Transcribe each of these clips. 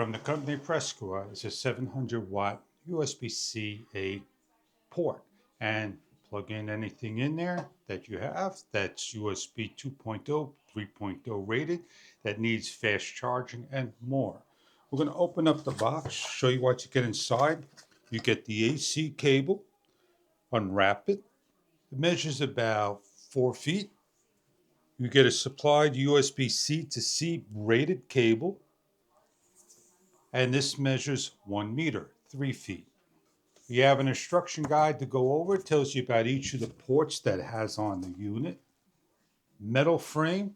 From the company Preskiwa, it's a 700 watt USB-C A port, and plug in anything in there that you have that's USB 2.0, 3.0 rated, that needs fast charging and more. We're going to open up the box, show you what you get inside. You get the AC cable, unwrap it. It measures about 4 feet. You get a supplied USB-C to C rated cable, and this measures 1 meter, 3 feet. You have an instruction guide to go over. It tells you about each of the ports that it has on the unit. Metal frame,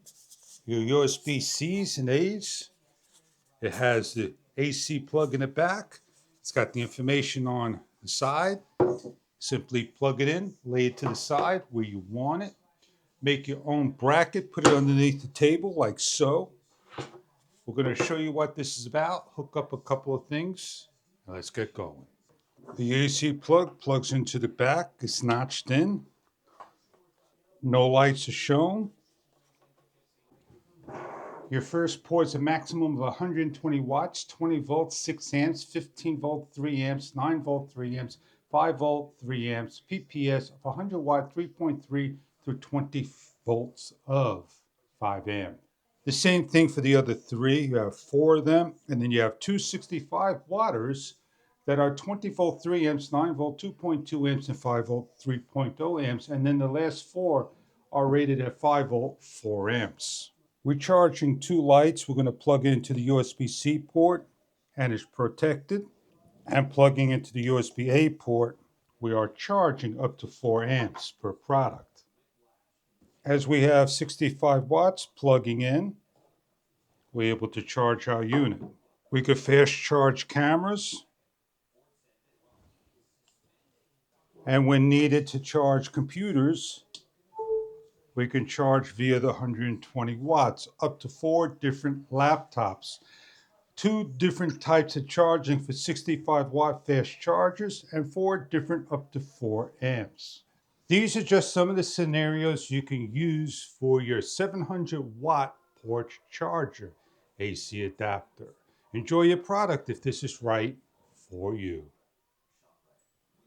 your USB-Cs and A's. It has the AC plug in the back. It's got the information on the side. Simply plug it in, lay it to the side where you want it. Make your own bracket, put it underneath the table like so. We're going to show you what this is about, hook up a couple of things. Now let's get going. The AC plug plugs into the back. It's notched in. No lights are shown. Your first port is a maximum of 120 watts, 20 volts, 6 amps, 15 volt, 3 amps, 9 volt, 3 amps, 5 volt, 3 amps, PPS of 100 watt, 3.3 through 20 volts of 5 amp. The same thing for the other three. You have 4 of them, and then you have two 65 watters that are 20 volt 3 amps, 9 volt 2.2 amps, and 5 volt 3.0 amps. And then the last 4 are rated at 5 volt 4 amps. We're charging 2 lights. We're going to plug into the USB-C port, and it's protected. And plugging into the USB-A port, we are charging up to 4 amps per product. As we have 65 watts plugging in, we're able to charge our unit. We could fast charge cameras, and when needed to charge computers, we can charge via the 120 watts, up to 4 different laptops. 2 different types of charging for 65 watt fast chargers, and 4 different up to 4 amps. These are just some of the scenarios you can use for your 700 watt porch charger AC adapter. Enjoy your product if this is right for you.